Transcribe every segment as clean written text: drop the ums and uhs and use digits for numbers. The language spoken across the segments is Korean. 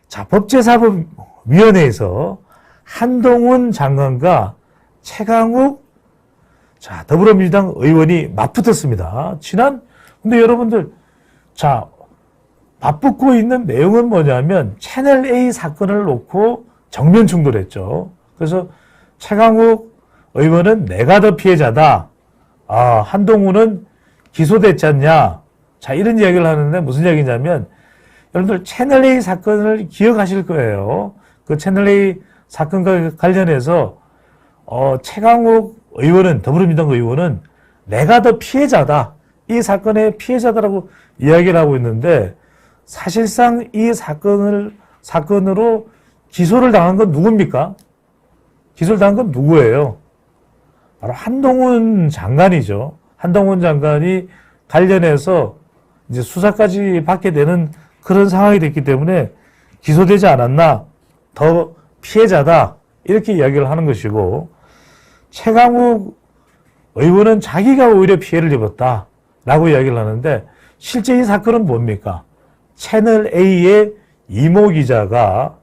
자, 법제사법위원회에서 한동훈 장관과 최강욱 자, 더불어민주당 의원이 맞붙었습니다. 근데 여러분들, 자, 맞붙고 있는 내용은 뭐냐면 채널A 사건을 놓고 정면 충돌했죠. 그래서 최강욱 의원은 내가 더 피해자다. 한동훈은 기소됐지 않냐. 자, 이런 이야기를 하는데 무슨 이야기냐면 여러분들 채널A 사건을 기억하실 거예요. 그 채널A 사건과 관련해서 최강욱 의원은, 더불어민주당 의원은 내가 더 피해자다. 이 사건의 피해자다라고 이야기를 하고 있는데 사실상 이 사건으로 기소를 당한 건 누굽니까? 기소를 당한 건 누구예요? 바로 한동훈 장관이죠. 한동훈 장관이 관련해서 이제 수사까지 받게 되는 그런 상황이 됐기 때문에 기소되지 않았나? 더 피해자다. 이렇게 이야기를 하는 것이고, 최강욱 의원은 자기가 오히려 피해를 입었다라고 이야기를 하는데, 실제 이 사건은 뭡니까? 채널A의 이모 기자가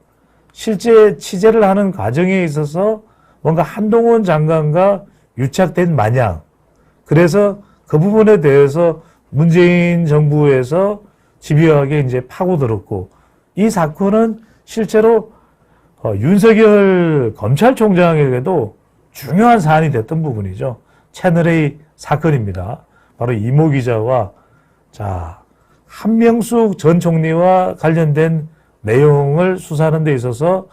실제 취재를 하는 과정에 있어서 뭔가 한동훈 장관과 유착된 마냥, 그래서 그 부분에 대해서 문재인 정부에서 집요하게 이제 파고들었고, 이 사건은 실제로 윤석열 검찰총장에게도 중요한 사안이 됐던 부분이죠. 채널A 사건입니다. 바로 이모 기자와 한명숙 전 총리와 관련된 내용을 수사하는 데 있어서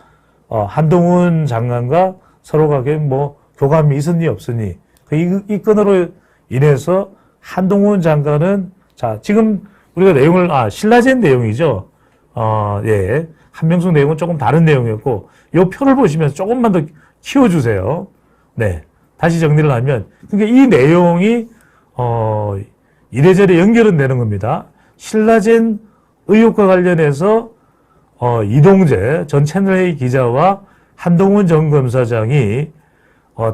한동훈 장관과 서로가 교감이 있었니 없었니, 이 건으로 인해서 한동훈 장관은 지금 우리가 내용을 신라젠 내용이죠. 예. 한명숙 내용은 조금 다른 내용이었고, 요 표를 보시면 조금만 더 키워주세요. 네. 다시 정리를 하면, 그러니까 이 내용이, 이래저래 연결은 되는 겁니다. 신라젠 의혹과 관련해서, 이동재 전 채널A 기자와 한동훈 전 검사장이,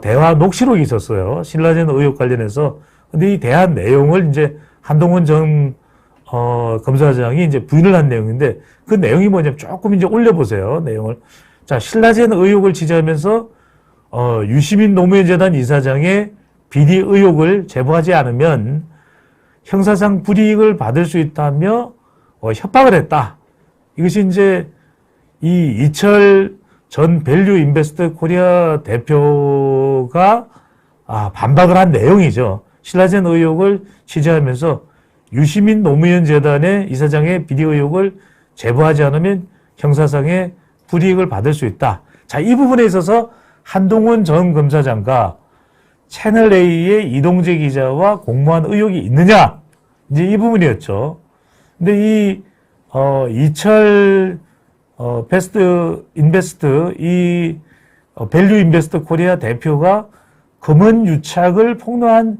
대화 녹취록이 있었어요. 신라젠 의혹 관련해서. 근데 이 대화 내용을 이제 한동훈 전 검사장이 이제 부인을 한 내용인데, 그 내용이 뭐냐면 조금 이제 올려보세요, 내용을. 신라젠 의혹을 취재하면서, 유시민 노무현 재단 이사장의 비리 의혹을 제보하지 않으면 형사상 불이익을 받을 수 있다며, 협박을 했다. 이것이 이제 이 이철 전 밸류 인베스트 코리아 대표가, 반박을 한 내용이죠. 신라젠 의혹을 취재하면서 유시민 노무현 재단의 이사장의 비리 의혹을 제보하지 않으면 형사상의 불이익을 받을 수 있다. 자, 이 부분에 있어서 한동훈 전 검사장과 채널A의 이동재 기자와 공모한 의혹이 있느냐? 이제 이 부분이었죠. 근데 이철 베스트 인베스트 밸류 인베스트 코리아 대표가 검은 유착을 폭로한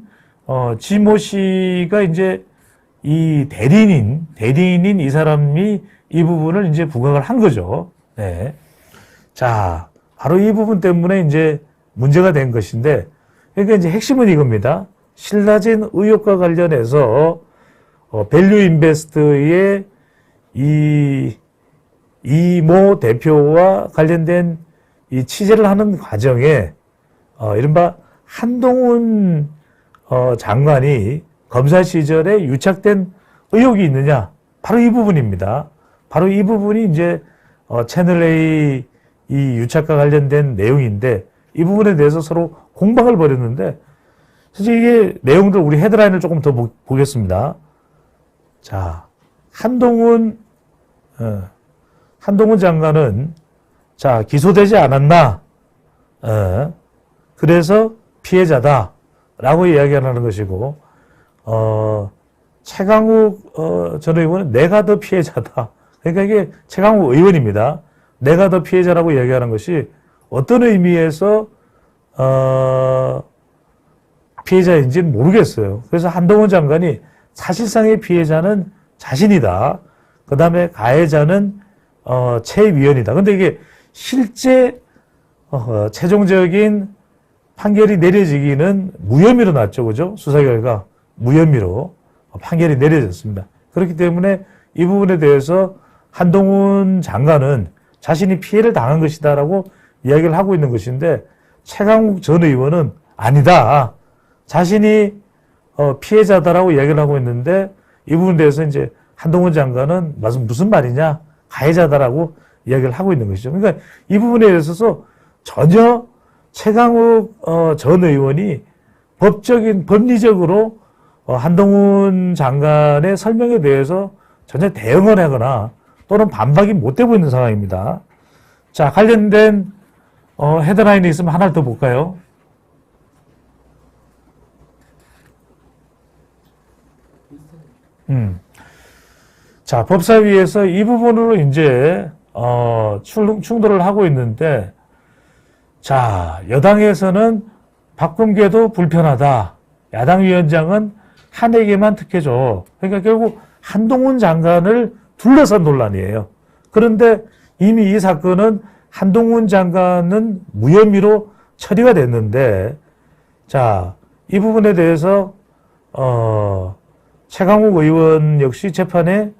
지모 씨가 이제 이 대리인인 이 사람이 이 부분을 이제 부각을 한 거죠. 네. 자, 바로 이 부분 때문에 이제 문제가 된 것인데, 그러니까 이제 핵심은 이겁니다. 신라젠 의혹과 관련해서 밸류 인베스트의 이모 대표와 관련된 이 취재를 하는 과정에 이른바 한동훈 장관이 검사 시절에 유착된 의혹이 있느냐? 바로 이 부분입니다. 바로 이 부분이 이제 채널A 이 유착과 관련된 내용인데, 이 부분에 대해서 서로 공방을 벌였는데, 사실 이게 내용들 우리 헤드라인을 조금 더 보겠습니다. 자, 한동훈 장관은 기소되지 않았나? 그래서 피해자다라고 이야기하는 것이고, 최강욱 전 의원은 내가 더 피해자다. 그러니까 이게 최강욱 의원입니다. 내가 더 피해자라고 이야기하는 것이 어떤 의미에서 피해자인지는 모르겠어요. 그래서 한동훈 장관이 사실상의 피해자는 자신이다. 그 다음에 가해자는 최위원이다. 근데 이게 실제 최종적인 판결이 내려지기는 무혐의로 났죠. 그죠? 수사 결과 무혐의로 판결이 내려졌습니다. 그렇기 때문에 이 부분에 대해서 한동훈 장관은 자신이 피해를 당한 것이다라고 이야기를 하고 있는 것인데 최강욱 전 의원은 아니다. 자신이 피해자다라고 이야기를 하고 있는데 이 부분에 대해서 이제 한동훈 장관은 무슨 말이냐? 가해자다라고 이야기를 하고 있는 것이죠. 그러니까 이 부분에 있어서 전혀 최강욱 전 의원이 법리적으로 한동훈 장관의 설명에 대해서 전혀 대응을 하거나 또는 반박이 못 되고 있는 상황입니다. 자, 관련된 헤드라인이 있으면 하나를 더 볼까요? 자, 법사위에서 이 부분으로 이제 충돌을 하고 있는데, 자, 여당에서는 박범계도 불편하다. 야당 위원장은 한에게만 특혜줘. 그러니까 결국 한동훈 장관을 둘러싼 논란이에요. 그런데 이미 이 사건은 한동훈 장관은 무혐의로 처리가 됐는데, 자, 이 부분에 대해서 최강욱 의원 역시 재판에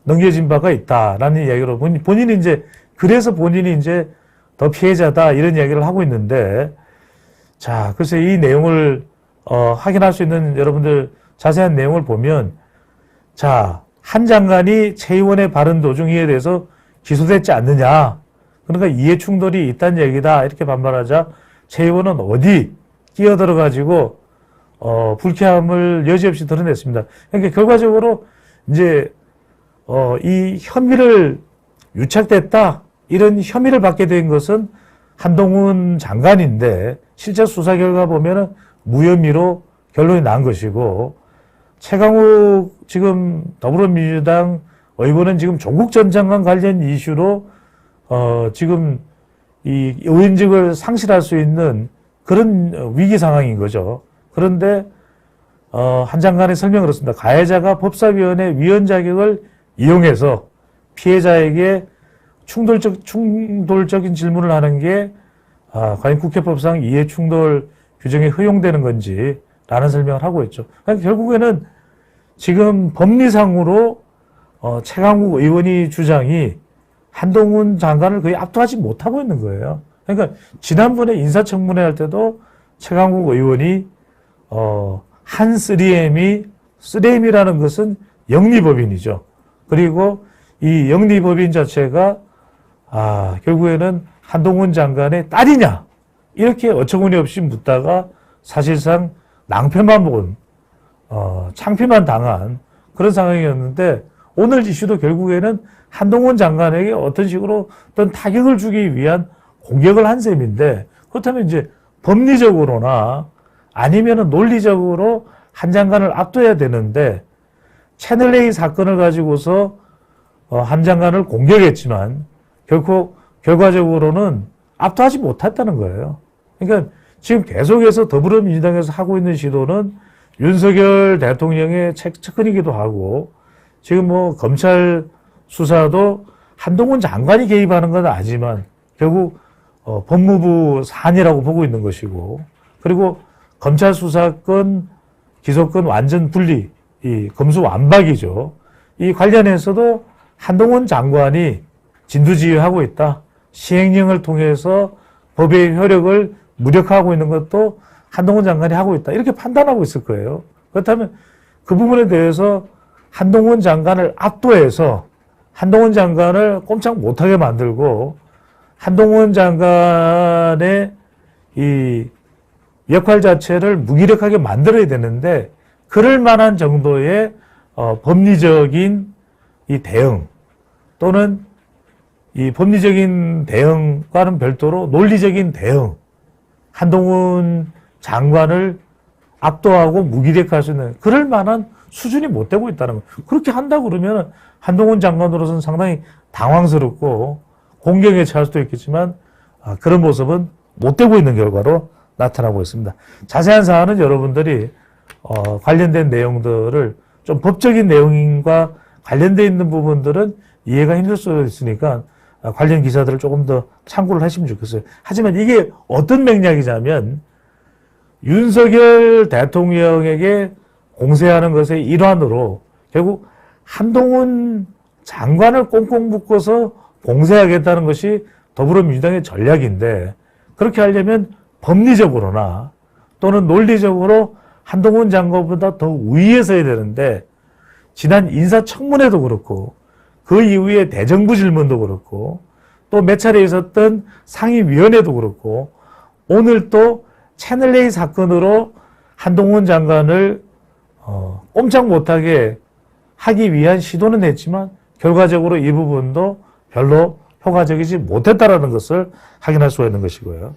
넘겨진 바가 있다라는 이야기로 본인이 이제 그래서 본인이 이제 더 피해자다 이런 이야기를 하고 있는데, 자, 글쎄 이 내용을 확인할 수 있는 여러분들 자세한 내용을 보면, 자, 한 장관이 최 의원의 발언 도중 이에 대해서 기소됐지 않느냐, 그러니까 이해 충돌이 있다는 얘기다 이렇게 반발하자 최 의원은 어디 끼어들어가지고 불쾌함을 여지없이 드러냈습니다. 그러니까 결과적으로 이제 이 혐의를 유착됐다 이런 혐의를 받게 된 것은 한동훈 장관인데 실제 수사 결과 보면은 무혐의로 결론이 난 것이고, 최강욱 지금 더불어민주당 의원은 지금 조국 전 장관 관련 이슈로 지금 이 의원직을 상실할 수 있는 그런 위기 상황인 거죠. 그런데 한 장관의 설명을 그렇습니다. 가해자가 법사위원회 위원 자격을 이용해서 피해자에게 충돌적인 질문을 하는 게 과연 국회법상 이해충돌 규정에 허용되는 건지라는 설명을 하고 있죠. 그러니까 결국에는 지금 법리상으로 최강욱 의원이 주장이 한동훈 장관을 거의 압도하지 못하고 있는 거예요. 그러니까 지난번에 인사청문회 할 때도 최강욱 의원이 한 3M이라는 것은 영리법인이죠. 그리고 이 영리법인 자체가 결국에는 한동훈 장관의 딸이냐 이렇게 어처구니 없이 묻다가 사실상 낭패만 본 창피만 당한 그런 상황이었는데, 오늘 이슈도 결국에는 한동훈 장관에게 어떤 식으로 어떤 타격을 주기 위한 공격을 한 셈인데, 그렇다면 이제 법리적으로나 아니면은 논리적으로 한 장관을 압도해야 되는데, 채널A 사건을 가지고서 한 장관을 공격했지만 결코 결과적으로는 압도하지 못했다는 거예요. 그러니까 지금 계속해서 더불어민주당에서 하고 있는 시도는 윤석열 대통령의 측근이기도 하고, 지금 뭐 검찰 수사도 한동훈 장관이 개입하는 건 아니지만 결국 법무부 사안이라고 보고 있는 것이고, 그리고 검찰 수사권, 기소권 완전 분리, 이 검수 완박이죠. 이 관련해서도 한동훈 장관이 진두지휘하고 있다. 시행령을 통해서 법의 효력을 무력화하고 있는 것도 한동훈 장관이 하고 있다. 이렇게 판단하고 있을 거예요. 그렇다면 그 부분에 대해서 한동훈 장관을 압도해서 한동훈 장관을 꼼짝 못하게 만들고 한동훈 장관의 이 역할 자체를 무기력하게 만들어야 되는데, 그럴 만한 정도의 법리적인 이 대응 또는 이 법리적인 대응과는 별도로 논리적인 대응, 한동훈 장관을 압도하고 무기력할 수 있는 그럴 만한 수준이 못 되고 있다는 거예요. 그렇게 한다 그러면 한동훈 장관으로서는 상당히 당황스럽고 공경에 처할 수도 있겠지만 그런 모습은 못 되고 있는 결과로 나타나고 있습니다. 자세한 사안은 여러분들이 관련된 내용들을 좀 법적인 내용과 관련되어 있는 부분들은 이해가 힘들 수 있으니까 관련 기사들을 조금 더 참고를 하시면 좋겠어요. 하지만 이게 어떤 맥락이냐면 윤석열 대통령에게 공세하는 것의 일환으로 결국 한동훈 장관을 꽁꽁 묶어서 봉쇄하겠다는 것이 더불어민주당의 전략인데, 그렇게 하려면 법리적으로나 또는 논리적으로 한동훈 장관보다 더 위에 서야 되는데, 지난 인사청문회도 그렇고 그 이후에 대정부 질문도 그렇고 또 몇 차례 있었던 상임위원회도 그렇고 오늘 또 채널A 사건으로 한동훈 장관을 꼼짝 못하게 하기 위한 시도는 했지만 결과적으로 이 부분도 별로 효과적이지 못했다라는 것을 확인할 수가 있는 것이고요.